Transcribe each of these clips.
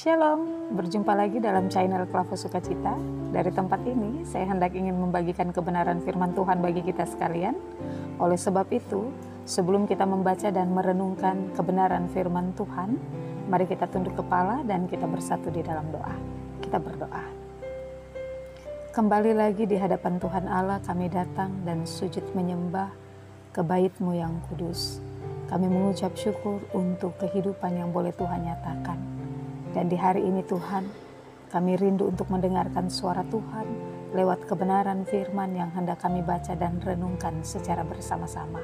Shalom, berjumpa lagi dalam channel Klavo Sukacita. Dari tempat ini, saya hendak ingin membagikan kebenaran firman Tuhan bagi kita sekalian. Oleh sebab itu, sebelum kita membaca dan merenungkan kebenaran firman Tuhan, mari kita tunduk kepala dan kita bersatu di dalam doa. Kita berdoa. Kembali lagi di hadapan Tuhan Allah, kami datang dan sujud menyembah ke bait-Mu yang kudus. Kami mengucap syukur untuk kehidupan yang boleh Tuhan nyatakan. Dan di hari ini Tuhan, kami rindu untuk mendengarkan suara Tuhan lewat kebenaran firman yang hendak kami baca dan renungkan secara bersama-sama.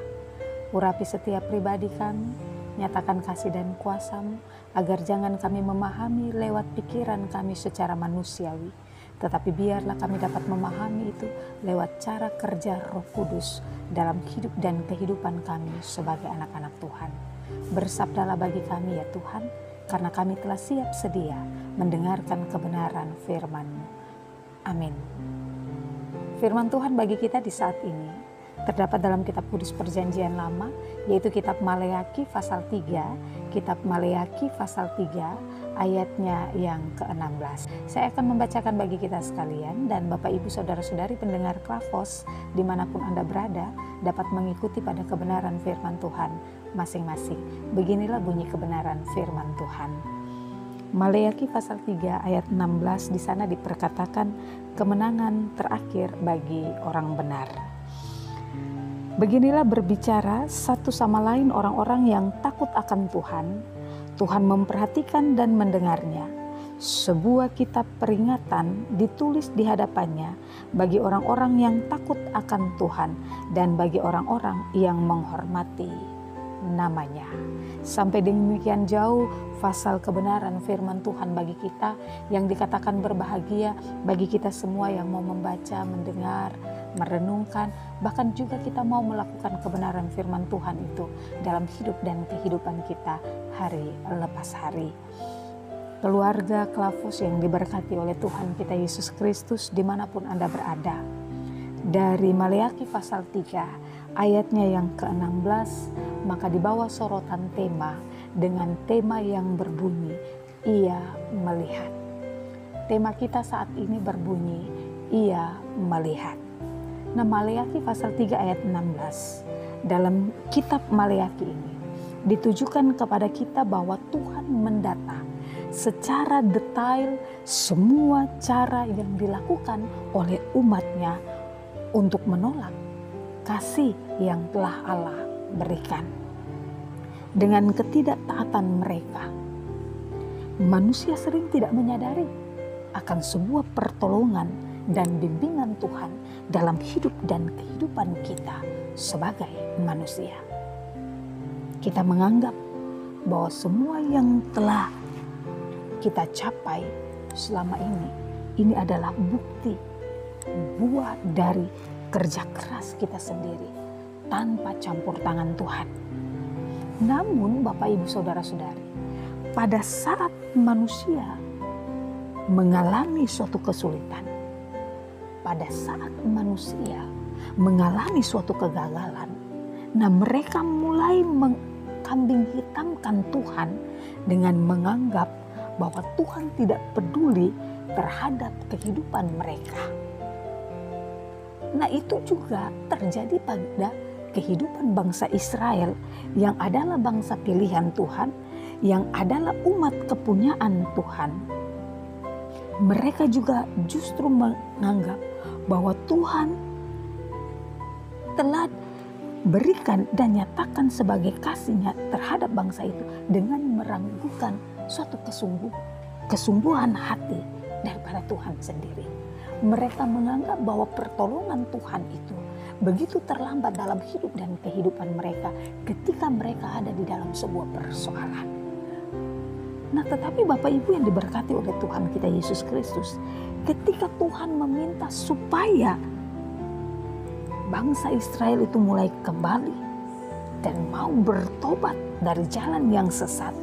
Urapi setiap pribadi kami, nyatakan kasih dan kuasa-Mu, agar jangan kami memahami lewat pikiran kami secara manusiawi, tetapi biarlah kami dapat memahami itu lewat cara kerja Roh Kudus dalam hidup dan kehidupan kami sebagai anak-anak Tuhan. Bersabdalah bagi kami ya Tuhan, karena kami telah siap sedia mendengarkan kebenaran firman-Mu. Amin. Firman Tuhan bagi kita di saat ini terdapat dalam kitab kudus perjanjian lama, yaitu kitab Maleaki pasal 3, kitab Maleaki pasal 3 ayatnya yang ke-16. Saya akan membacakan bagi kita sekalian, dan Bapak Ibu Saudara-saudari pendengar Klavos dimanapun Anda berada dapat mengikuti pada kebenaran firman Tuhan masing-masing. Beginilah bunyi kebenaran firman Tuhan. Maleaki pasal 3 ayat 16, di sana diperkatakan kemenangan terakhir bagi orang benar. Beginilah berbicara satu sama lain orang-orang yang takut akan Tuhan. Tuhan memperhatikan dan mendengarnya. Sebuah kitab peringatan ditulis di hadapannya bagi orang-orang yang takut akan Tuhan dan bagi orang-orang yang menghormati namanya. Sampai demikian jauh pasal kebenaran firman Tuhan bagi kita, yang dikatakan berbahagia bagi kita semua yang mau membaca, mendengar, merenungkan, bahkan juga kita mau melakukan kebenaran firman Tuhan itu dalam hidup dan kehidupan kita hari lepas hari. Keluarga Klavos yang diberkati oleh Tuhan kita Yesus Kristus dimanapun Anda berada, dari Maleaki pasal 3 ayatnya yang ke-16, maka di bawah sorotan tema dengan tema yang berbunyi Ia melihat. Tema kita saat ini berbunyi Ia melihat. Nah, Maleaki pasal 3 ayat 16 dalam kitab Maleaki ini ditujukan kepada kita bahwa Tuhan mendata secara detail semua cara yang dilakukan oleh umatnya untuk menolak kasih yang telah Allah berikan. Dengan ketidaktaatan mereka, manusia sering tidak menyadari akan sebuah pertolongan dan bimbingan Tuhan dalam hidup dan kehidupan kita sebagai manusia. Kita menganggap bahwa semua yang telah kita capai selama ini adalah bukti buah dari kerja keras kita sendiri tanpa campur tangan Tuhan. Namun Bapak Ibu Saudara-saudari, pada saat manusia mengalami suatu kesulitan, pada saat manusia mengalami suatu kegagalan, nah mereka mulai mengkambing hitamkan Tuhan dengan menganggap bahwa Tuhan tidak peduli terhadap kehidupan mereka. Nah, itu juga terjadi pada kehidupan bangsa Israel yang adalah bangsa pilihan Tuhan, yang adalah umat kepunyaan Tuhan. Mereka juga justru menganggap bahwa Tuhan telah berikan dan nyatakan sebagai kasih-Nya terhadap bangsa itu dengan meragukan suatu kesungguhan hati daripada Tuhan sendiri. Mereka menganggap bahwa pertolongan Tuhan itu begitu terlambat dalam hidup dan kehidupan mereka ketika mereka ada di dalam sebuah persoalan. Nah, tetapi Bapak Ibu yang diberkati oleh Tuhan kita Yesus Kristus, ketika Tuhan meminta supaya bangsa Israel itu mulai kembali dan mau bertobat dari jalan yang sesat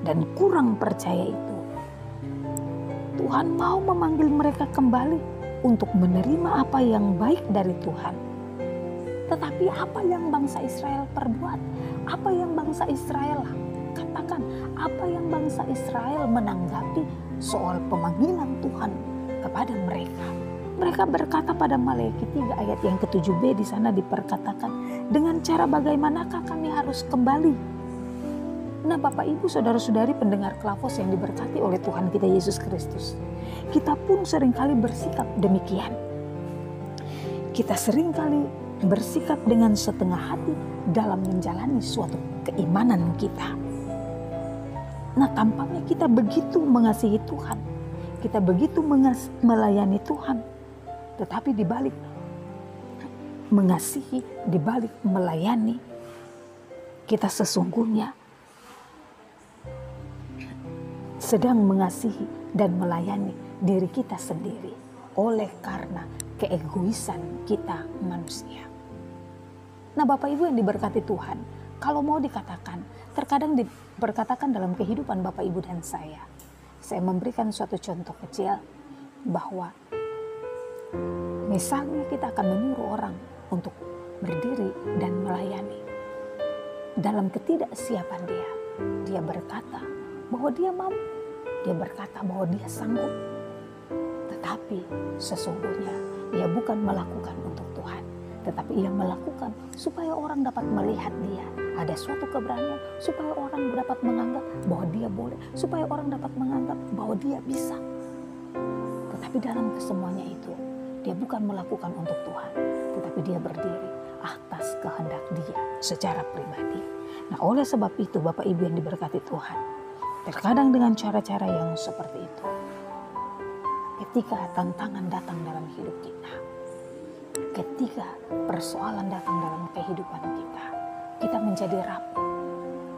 dan kurang percaya itu, Tuhan mau memanggil mereka kembali untuk menerima apa yang baik dari Tuhan. Tetapi apa yang bangsa Israel perbuat? Apa yang bangsa Israel Katakan apa yang bangsa Israel menanggapi soal pemanggilan Tuhan kepada mereka. Mereka berkata pada Maleakhi 3 ayat yang ke-7b, di sana diperkatakan, dengan cara bagaimanakah kami harus kembali? Nah, Bapak Ibu saudara-saudari pendengar Klavos yang diberkati oleh Tuhan kita Yesus Kristus, kita pun seringkali bersikap demikian. Kita seringkali bersikap dengan setengah hati dalam menjalani suatu keimanan kita. Nah, tampaknya kita begitu mengasihi Tuhan, kita begitu melayani Tuhan, tetapi di balik mengasihi, di balik melayani, kita sesungguhnya sedang mengasihi dan melayani diri kita sendiri oleh karena keegoisan kita manusia. Nah, Bapak Ibu yang diberkati Tuhan, kalau mau dikatakan, terkadang diperkatakan dalam kehidupan Bapak Ibu dan saya memberikan suatu contoh kecil bahwa misalnya kita akan menyuruh orang untuk berdiri dan melayani. Dalam ketidaksiapan dia berkata bahwa dia mampu, dia berkata bahwa dia sanggup, tetapi sesungguhnya ia bukan melakukan untuk Tuhan, tetapi ia melakukan supaya orang dapat melihat dia. Ada suatu keberanian supaya orang dapat menganggap bahwa dia boleh, supaya orang dapat menganggap bahwa dia bisa. Tetapi dalam kesemuanya itu, dia bukan melakukan untuk Tuhan, tetapi dia berdiri atas kehendak dia secara pribadi. Nah, oleh sebab itu Bapak Ibu yang diberkati Tuhan, terkadang dengan cara-cara yang seperti itu, ketika tantangan datang dalam hidup kita, ketika persoalan datang dalam kehidupan kita, kita menjadi rapuh,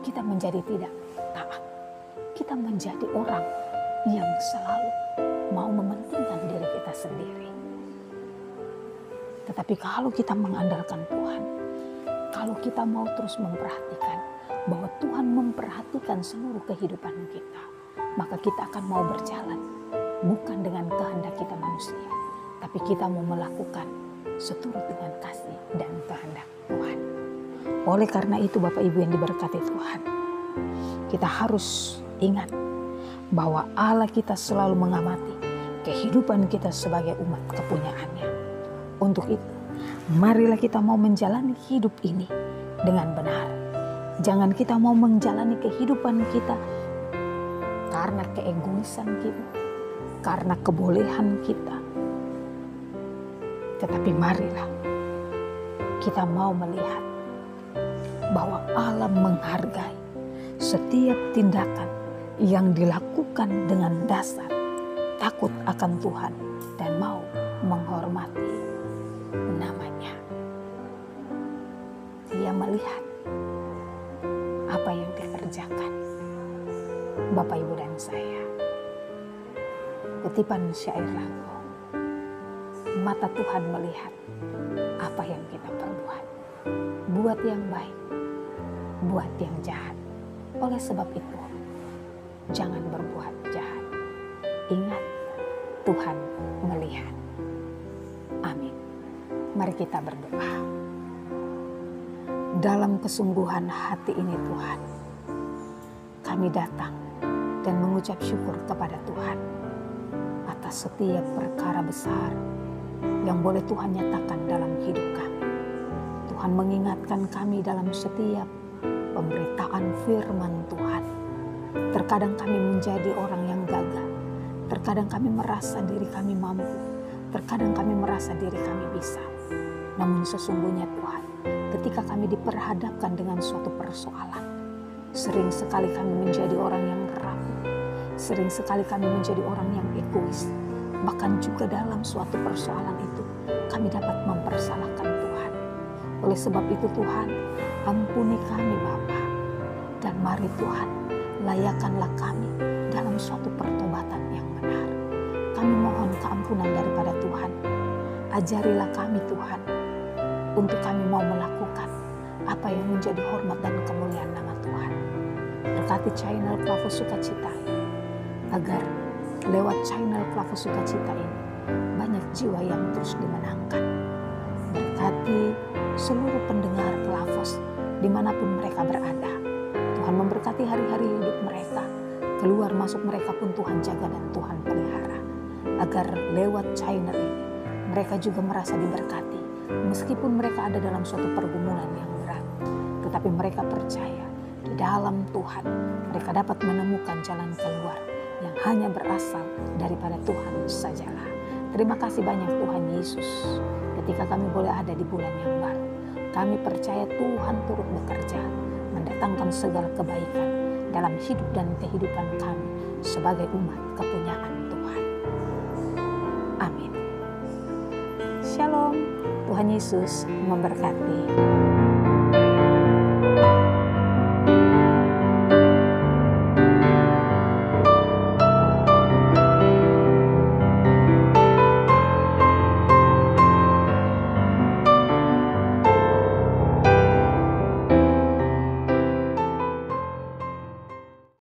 kita menjadi tidak taat, kita menjadi orang yang selalu mau mementingkan diri kita sendiri. Tetapi kalau kita mengandalkan Tuhan, kalau kita mau terus memperhatikan bahwa Tuhan memperhatikan seluruh kehidupan kita, maka kita akan mau berjalan bukan dengan kehendak kita manusia, tapi kita mau melakukan seturut dengan kasih dan kehendak Tuhan. Oleh karena itu Bapak Ibu yang diberkati Tuhan, kita harus ingat bahwa Allah kita selalu mengamati kehidupan kita sebagai umat kepunyaannya. Untuk itu, marilah kita mau menjalani hidup ini dengan benar. Jangan kita mau menjalani kehidupan kita karena keegoisan kita, karena kebolehan kita. Tetapi marilah kita mau melihat bahwa Allah menghargai setiap tindakan yang dilakukan dengan dasar takut akan Tuhan dan mau menghormati namanya. Dia melihat apa yang dikerjakan Bapak Ibu dan saya. Kutipan syair lagu, mata Tuhan melihat apa yang kita perbuat, buat yang baik, buat yang jahat. Oleh sebab itu, jangan berbuat jahat. Ingat, Tuhan melihat. Amin. Mari kita berdoa. Dalam kesungguhan hati ini Tuhan, kami datang dan mengucap syukur kepada Tuhan atas setiap perkara besar yang boleh Tuhan nyatakan dalam hidup kami. Tuhan mengingatkan kami dalam setiap pemberitaan firman Tuhan. Terkadang kami menjadi orang yang gagal. Terkadang kami merasa diri kami mampu. Terkadang kami merasa diri kami bisa. Namun sesungguhnya Tuhan, ketika kami diperhadapkan dengan suatu persoalan, sering sekali kami menjadi orang yang rapuh. Sering sekali kami menjadi orang yang egois. Bahkan juga dalam suatu persoalan itu, kami dapat mempersalahkan Tuhan. Oleh sebab itu Tuhan, ampuni kami Bapa. Dan mari Tuhan, layakkanlah kami dalam suatu pertobatan yang benar. Kami mohon keampunan daripada Tuhan. Ajarilah kami Tuhan, untuk kami mau melakukan apa yang menjadi hormat dan kemuliaan nama Tuhan. Berkati channel Klavos Sukacita ini, agar lewat channel Klavos Sukacita ini banyak jiwa yang terus dimenangkan. Berkati seluruh pendengar Klavos dimanapun mereka berada. Tuhan memberkati hari-hari hidup mereka. Keluar masuk mereka pun Tuhan jaga dan Tuhan pelihara. Agar lewat China ini, mereka juga merasa diberkati. Meskipun mereka ada dalam suatu pergumulan yang berat, tetapi mereka percaya di dalam Tuhan mereka dapat menemukan jalan keluar yang hanya berasal daripada Tuhan sajalah. Terima kasih banyak Tuhan Yesus. Ketika kami boleh ada di bulan yang baru, kami percaya Tuhan turut bekerja, mendatangkan segala kebaikan dalam hidup dan kehidupan kami sebagai umat kepunyaan Tuhan. Amin. Shalom, Tuhan Yesus memberkati.